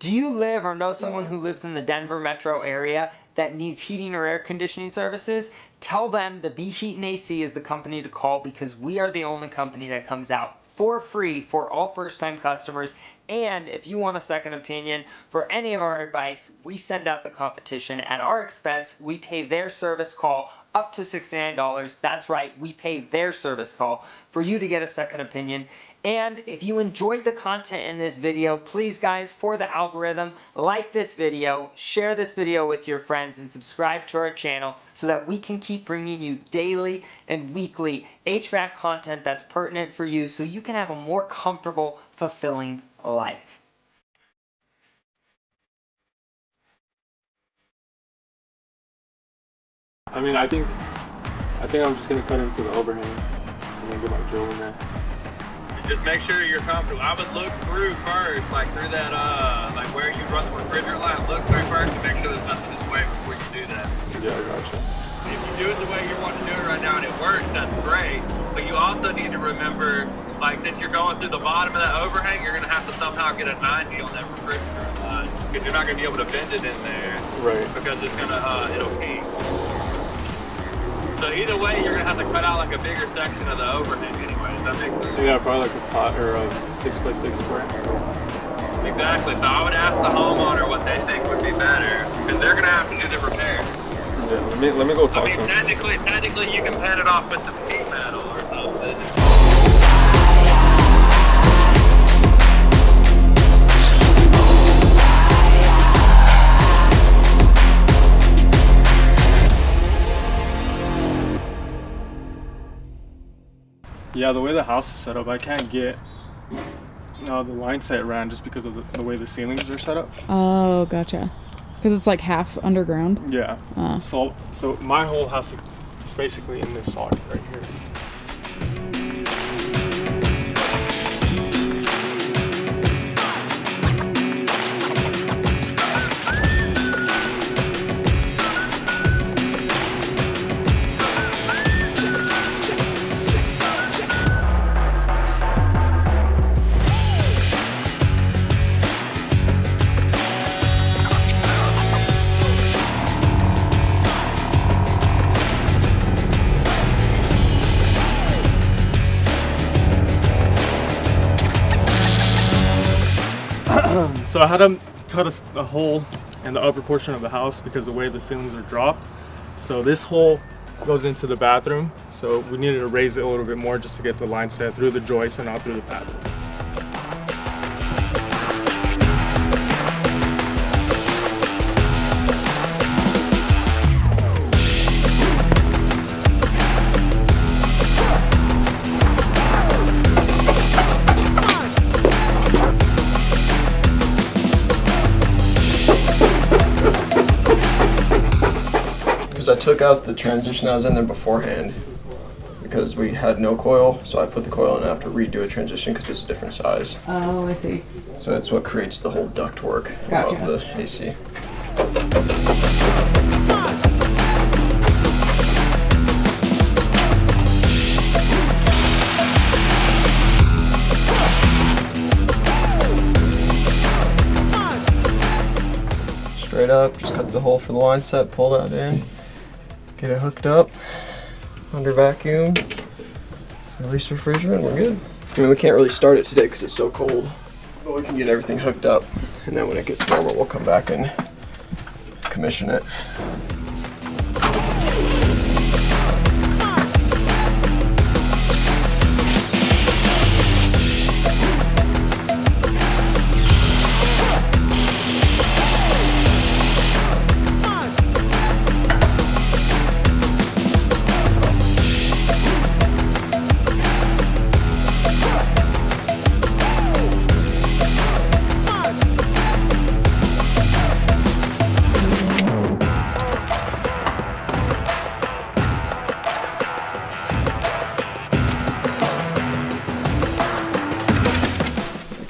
Do you live or know someone who lives in the Denver metro area that needs heating or air conditioning services? Tell them the Be Heat and AC is the company to call, because we are the only company that comes out for free for all first-time customers. And if you want a second opinion for any of our advice, we send out the competition at our expense. We pay their service call up to $69. That's right, we pay their service call for you to get a second opinion. And if you enjoyed the content in this video, please guys, for the algorithm, like this video, share this video with your friends, and subscribe to our channel so that we can keep bringing you daily and weekly HVAC content that's pertinent for you, so you can have a more comfortable, fulfilling life. I mean, I think I'm just gonna cut into the overhang and then get my drill in there. Just make sure you're comfortable. I would look through first, like through that, like where you run the refrigerant line. Look through first to make sure there's nothing in the way before you do that. Yeah, I gotcha. If you do it the way you want to do it right now and it works, that's great. But you also need to remember, like, since you're going through the bottom of that overhang, you're gonna have to somehow get a 90 on that refrigerant line, because you're not gonna be able to bend it in there. Right. Because it's gonna, it'll kink. So either way, you're gonna have to cut out like a bigger section of the overhang anyway. Does that make sense? Yeah, probably like a pot or a 6x6 square. Exactly. So I would ask the homeowner what they think would be better, because they're gonna have to do the repair. Yeah, let me go talk to him. Technically, you can pad it off with some sheet metal or something. Yeah, the way the house is set up, I can't get the line set ran just because of the way the ceilings are set up. Oh, gotcha. Because it's like half underground. Yeah. So my whole house is basically in this socket right here. So I had to cut a hole in the upper portion of the house because the way the ceilings are dropped. So this hole goes into the bathroom. So we needed to raise it a little bit more just to get the line set through the joist and out through the bathroom. I took out the transition that was in there beforehand because we had no coil, so I put the coil in and I have to redo a transition because it's a different size. Oh, I see. So it's what creates the whole ductwork of the AC. Straight up, just cut the hole for the line set, pull that in. Get it hooked up, under vacuum, release refrigerant, we're good. I mean, we can't really start it today because it's so cold, but we can get everything hooked up, and then when it gets warmer, we'll come back and commission it.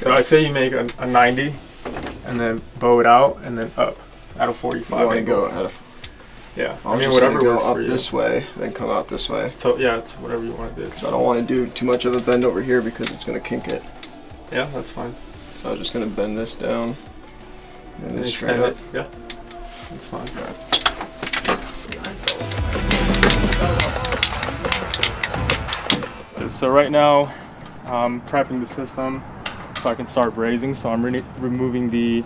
So I say you make a 90 and then bow it out and then up at a 45. You want to go at a, yeah, I mean, whatever works for you. This way, then come out this way. So yeah, it's whatever you want to do. Because I don't want to do too much of a bend over here because it's going to kink it. Yeah, that's fine. So I'm just going to bend this down. And extend it. Yeah, that's fine. So right now, I'm prepping the system so I can start brazing. So I'm removing the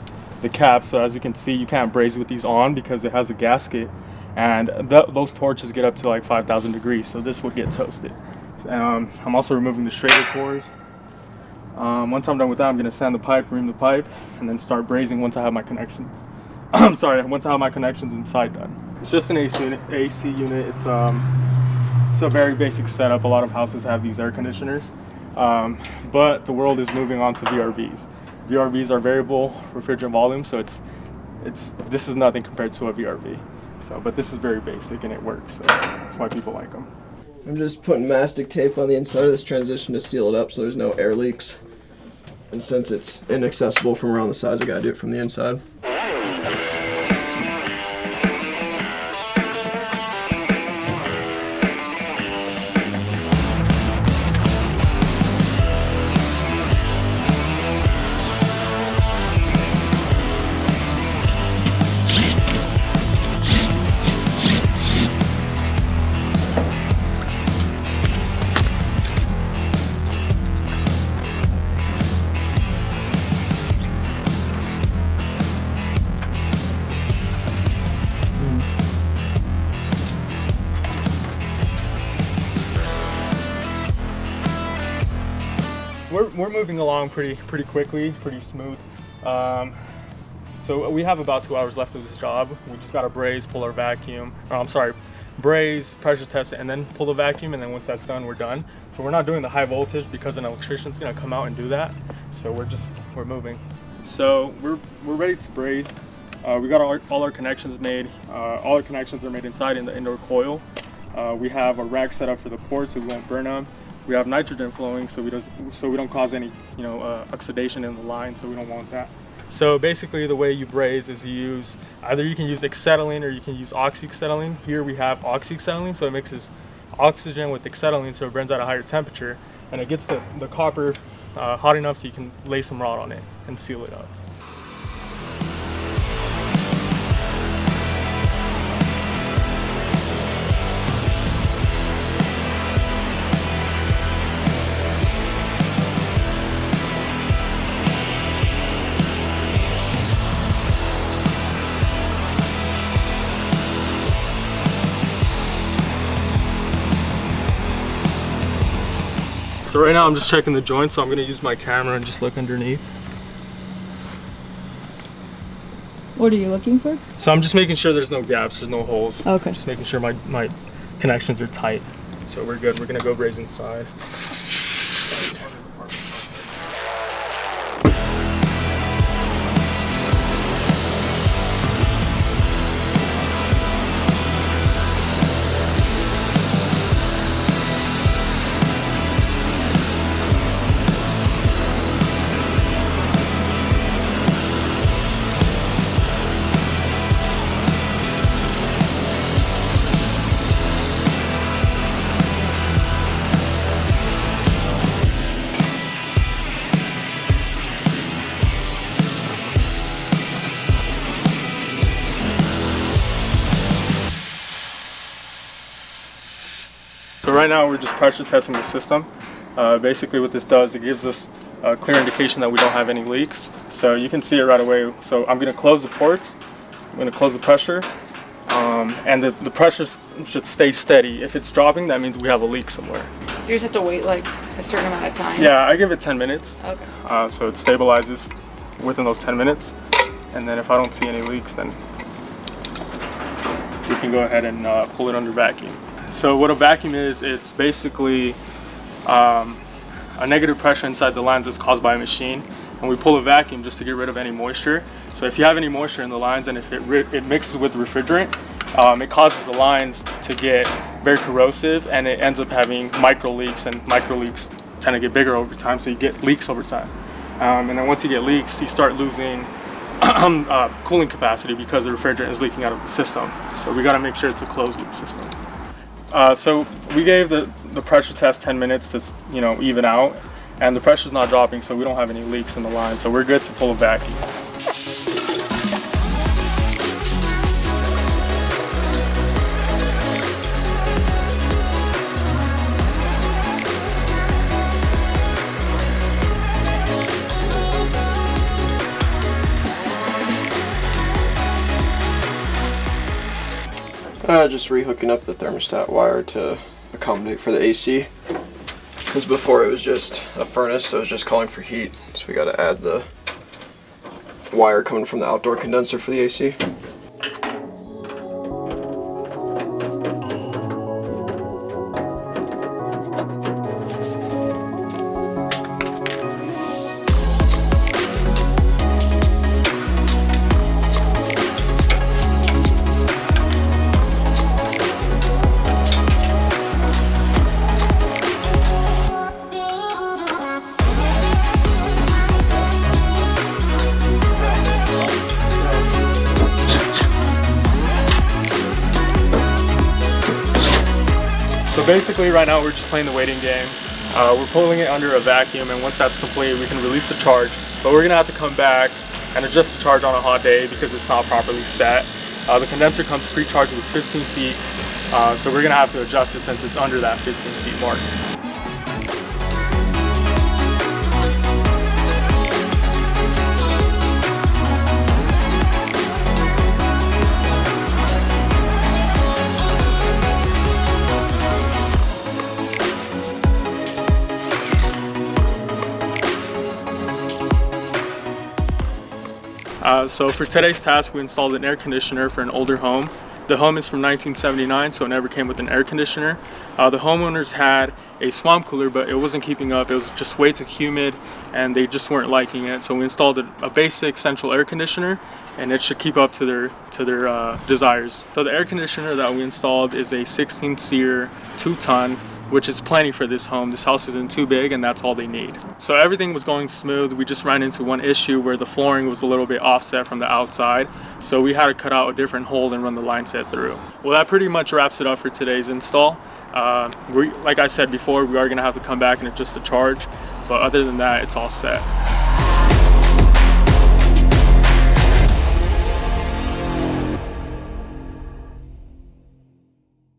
cap. So as you can see, you can't braze with these on because it has a gasket, and those torches get up to like 5,000 degrees. So this would get toasted. I'm also removing the Schrader cores. Once I'm done with that, I'm going to sand the pipe, ream the pipe, and then start brazing once I have my connections. I'm sorry, once I have my connections inside done. It's just an AC unit. It's a very basic setup. A lot of houses have these air conditioners, but the world is moving on to VRVs. VRVs are variable refrigerant volume, so this is nothing compared to a VRV. So, but this is very basic and it works. So that's why people like them. I'm just putting mastic tape on the inside of this transition to seal it up so there's no air leaks. And since it's inaccessible from around the sides, I gotta do it from the inside. We're moving along pretty quickly, pretty smooth. So we have about 2 hours left of this job. We just gotta braze, pull our vacuum. Braze, pressure test it, and then pull the vacuum. And then once that's done, we're done. So we're not doing the high voltage because an electrician's gonna come out and do that. So we're moving. So we're ready to braze. We got all our connections made. All our connections are made inside in the indoor coil. We have a rack set up for the ports so we won't burn them. We have nitrogen flowing so we don't cause any oxidation in the line, so we don't want that. So basically the way you braze is you can use acetylene or you can use oxyacetylene. Here we have oxyacetylene, so it mixes oxygen with acetylene so it burns at a higher temperature, and it gets the copper hot enough so you can lay some rod on it and seal it up. So right now I'm just checking the joints, so I'm gonna use my camera and just look underneath. What are you looking for? So I'm just making sure there's no gaps, there's no holes. Okay. Just making sure my connections are tight. So we're good, we're gonna go braze inside. So right now we're just pressure testing the system. Basically what this does, it gives us a clear indication that we don't have any leaks. So you can see it right away. So I'm going to close the ports, I'm going to close the pressure, and the pressure should stay steady. If it's dropping, that means we have a leak somewhere. You just have to wait like a certain amount of time? Yeah, I give it 10 minutes. Okay. So it stabilizes within those 10 minutes. And then if I don't see any leaks, then we can go ahead and pull it under vacuum. So what a vacuum is, it's basically a negative pressure inside the lines that's caused by a machine, and we pull a vacuum just to get rid of any moisture. So if you have any moisture in the lines and if it mixes with refrigerant, it causes the lines to get very corrosive, and it ends up having micro leaks, and micro leaks tend to get bigger over time, so you get leaks over time. And then once you get leaks, you start losing cooling capacity because the refrigerant is leaking out of the system. So we got to make sure it's a closed loop system. So we gave the pressure test 10 minutes to even out, and the pressure's not dropping, so we don't have any leaks in the line, so we're good to pull a vacuum. Just rehooking up the thermostat wire to accommodate for the AC. Because before it was just a furnace, so it was just calling for heat. So we got to add the wire coming from the outdoor condenser for the AC. So basically right now we're just playing the waiting game. We're pulling it under a vacuum, and once that's complete we can release the charge. But we're gonna have to come back and adjust the charge on a hot day because it's not properly set. The condenser comes pre-charged with 15 feet, so we're gonna have to adjust it since it's under that 15 feet mark. So for today's task, we installed an air conditioner for an older home. The home is from 1979, so it never came with an air conditioner. The homeowners had a swamp cooler, but it wasn't keeping up. It was just way too humid, and they just weren't liking it. So we installed a basic central air conditioner, and it should keep up to their desires. So the air conditioner that we installed is a 16-seer, 2-ton, which is plenty for this home. This house isn't too big, and that's all they need. So everything was going smooth. We just ran into one issue where the flooring was a little bit offset from the outside. So we had to cut out a different hole and run the line set through. Well, that pretty much wraps it up for today's install. Like I said before, we are gonna have to come back and adjust the charge. But other than that, it's all set.